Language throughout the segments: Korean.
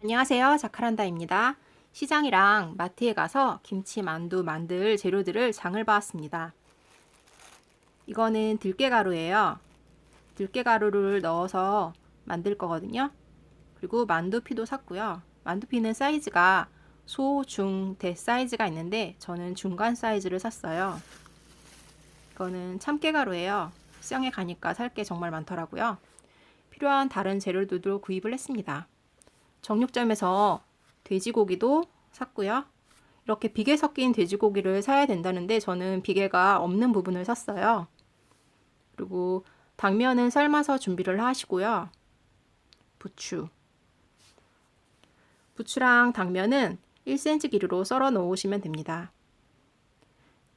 안녕하세요. 자카란다입니다. 시장이랑 마트에 가서 김치 만두 만들 재료들을 장을 봐왔습니다. 이거는 들깨가루예요. 들깨가루를 넣어서 만들 거거든요. 그리고 만두피도 샀고요. 만두피는 사이즈가 소, 중, 대 사이즈가 있는데 저는 중간 사이즈를 샀어요. 이거는 참깨가루예요. 시장에 가니까 살 게 정말 많더라고요. 필요한 다른 재료들도 구입을 했습니다. 정육점에서 돼지고기도 샀고요. 이렇게 비계 섞인 돼지고기를 사야 된다는데 저는 비계가 없는 부분을 샀어요. 그리고 당면은 삶아서 준비를 하시고요. 부추랑 당면은 1cm 길이로 썰어 놓으시면 됩니다.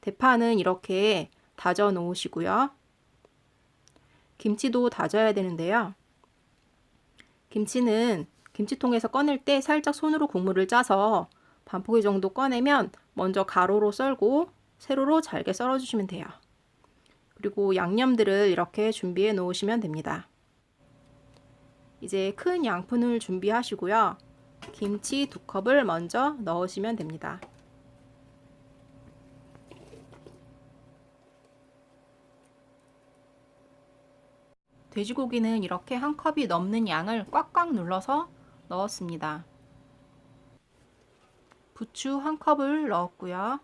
대파는 이렇게 다져 놓으시고요. 김치도 다져야 되는데요. 김치는 김치통에서 꺼낼 때 살짝 손으로 국물을 짜서 반포기 정도 꺼내면 먼저 가로로 썰고 세로로 잘게 썰어 주시면 돼요. 그리고 양념들을 이렇게 준비해 놓으시면 됩니다. 이제 큰 양푼을 준비하시고요. 김치 2컵을 먼저 넣으시면 됩니다. 돼지고기는 이렇게 한 컵이 넘는 양을 꽉꽉 눌러서 넣었습니다. 부추 한 컵을 넣었고요.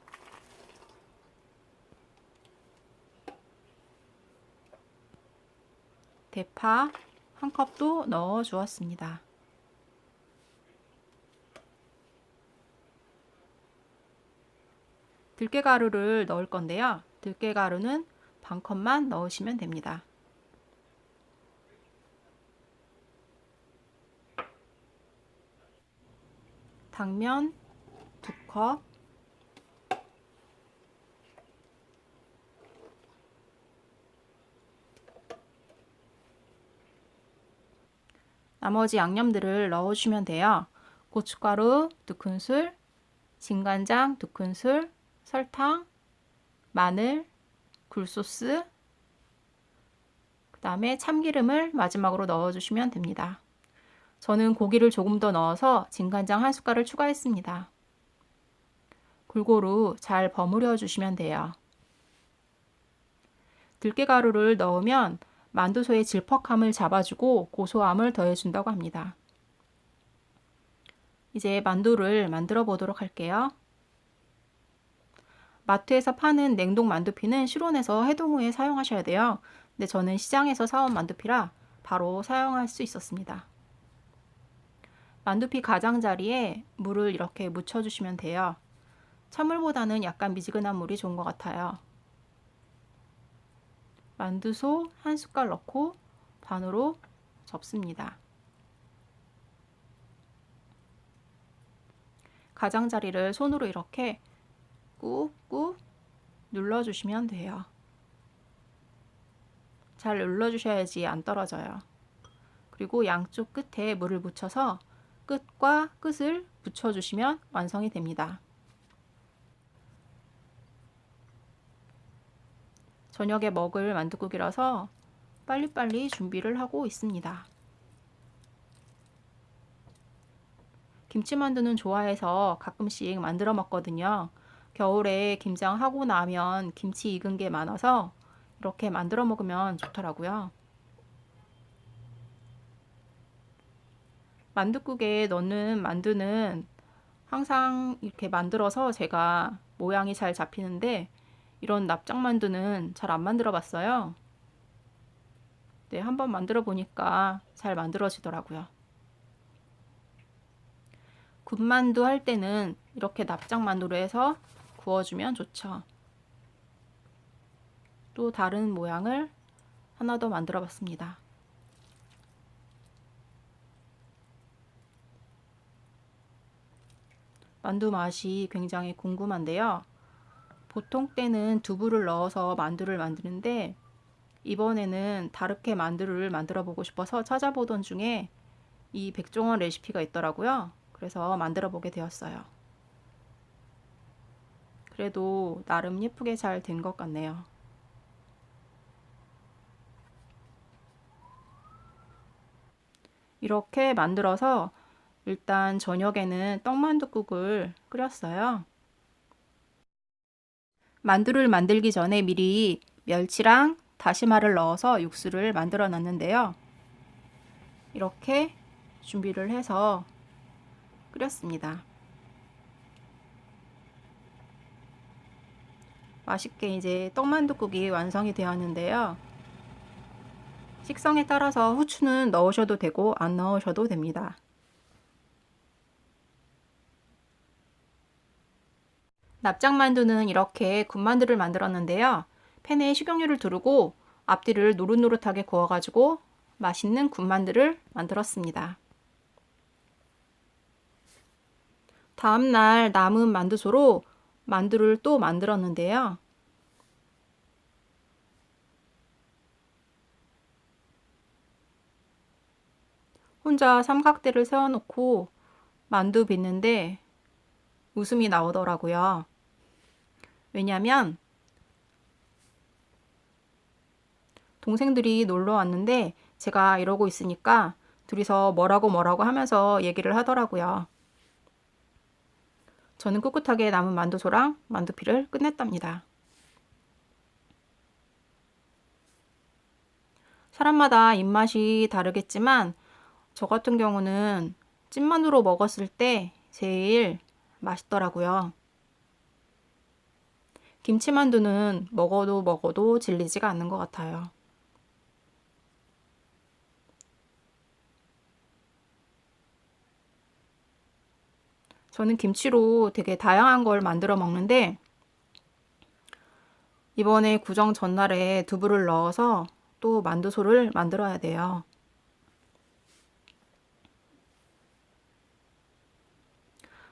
대파 한 컵도 넣어 주었습니다. 들깨가루를 넣을 건데요. 들깨가루는 반 컵만 넣으시면 됩니다. 당면 2컵, 나머지 양념들을 넣어주시면 돼요. 고춧가루 2큰술, 진간장 2큰술, 설탕, 마늘, 굴소스, 그 다음에 참기름을 마지막으로 넣어주시면 됩니다. 저는 고기를 조금 더 넣어서 진간장 1숟갈을 추가했습니다. 골고루 잘 버무려 주시면 돼요. 들깨가루를 넣으면 만두소의 질퍽함을 잡아주고 고소함을 더해준다고 합니다. 이제 만두를 만들어 보도록 할게요. 마트에서 파는 냉동 만두피는 실온에서 해동 후에 사용하셔야 돼요. 근데 저는 시장에서 사온 만두피라 바로 사용할 수 있었습니다. 만두피 가장자리에 물을 이렇게 묻혀주시면 돼요. 찬물보다는 약간 미지근한 물이 좋은 것 같아요. 만두소 1숟갈 넣고 반으로 접습니다. 가장자리를 손으로 이렇게 꾹꾹 눌러주시면 돼요. 잘 눌러주셔야지 안 떨어져요. 그리고 양쪽 끝에 물을 묻혀서 끝과 끝을 붙여주시면 완성이 됩니다. 저녁에 먹을 만둣국이라서 빨리빨리 준비를 하고 있습니다. 김치만두는 좋아해서 가끔씩 만들어 먹거든요. 겨울에 김장하고 나면 김치 익은 게 많아서 이렇게 만들어 먹으면 좋더라고요. 만둣국에 넣는 만두는 항상 이렇게 만들어서 제가 모양이 잘 잡히는데 이런 납작만두는 잘 안 만들어 봤어요. 네, 한번 만들어 보니까 잘 만들어지더라고요. 군만두 할 때는 이렇게 납작만두로 해서 구워주면 좋죠. 또 다른 모양을 하나 더 만들어 봤습니다. 만두 맛이 굉장히 궁금한데요. 보통 때는 두부를 넣어서 만두를 만드는데 이번에는 다르게 만두를 만들어 보고 싶어서 찾아보던 중에 이 백종원 레시피가 있더라고요. 그래서 만들어 보게 되었어요. 그래도 나름 예쁘게 잘 된 것 같네요. 이렇게 만들어서 일단 저녁에는 떡만둣국을 끓였어요. 만두를 만들기 전에 미리 멸치랑 다시마를 넣어서 육수를 만들어 놨는데요. 이렇게 준비를 해서 끓였습니다. 맛있게 이제 떡만둣국이 완성이 되었는데요. 식성에 따라서 후추는 넣으셔도 되고 안 넣으셔도 됩니다. 납작만두는 이렇게 군만두를 만들었는데요. 팬에 식용유를 두르고 앞뒤를 노릇노릇하게 구워가지고 맛있는 군만두를 만들었습니다. 다음날 남은 만두소로 만두를 또 만들었는데요. 혼자 삼각대를 세워놓고 만두 빚는데 웃음이 나오더라고요. 왜냐면 동생들이 놀러 왔는데 제가 이러고 있으니까 둘이서 뭐라고 하면서 얘기를 하더라고요. 저는 꿋꿋하게 남은 만두소랑 만두피를 끝냈답니다. 사람마다 입맛이 다르겠지만 저 같은 경우는 찐만두로 먹었을 때 제일 맛있더라고요. 김치만두는 먹어도 질리지가 않는 것 같아요. 저는 김치로 되게 다양한 걸 만들어 먹는데 이번에 구정 전날에 두부를 넣어서 또 만두소를 만들어야 돼요.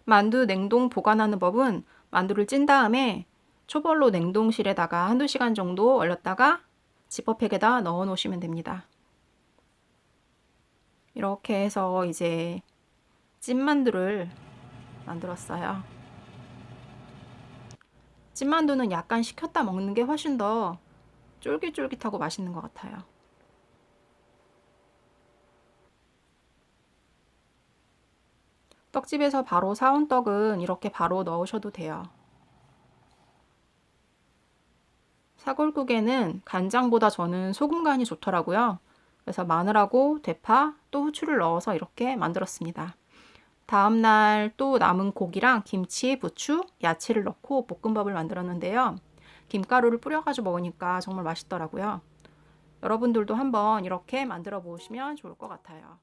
만두 냉동 보관하는 법은 만두를 찐 다음에 초벌로 냉동실에다가 한두 시간 정도 얼렸다가 지퍼백에다 넣어 놓으시면 됩니다. 이렇게 해서 이제 찐만두를 만들었어요. 찐만두는 약간 식혔다 먹는 게 훨씬 더 쫄깃쫄깃하고 맛있는 것 같아요. 떡집에서 바로 사온 떡은 이렇게 바로 넣으셔도 돼요. 사골국에는 간장보다 저는 소금간이 좋더라고요. 그래서 마늘하고 대파 또 후추를 넣어서 이렇게 만들었습니다. 다음날 또 남은 고기랑 김치, 부추, 야채를 넣고 볶음밥을 만들었는데요. 김가루를 뿌려가지고 먹으니까 정말 맛있더라고요. 여러분들도 한번 이렇게 만들어 보시면 좋을 것 같아요.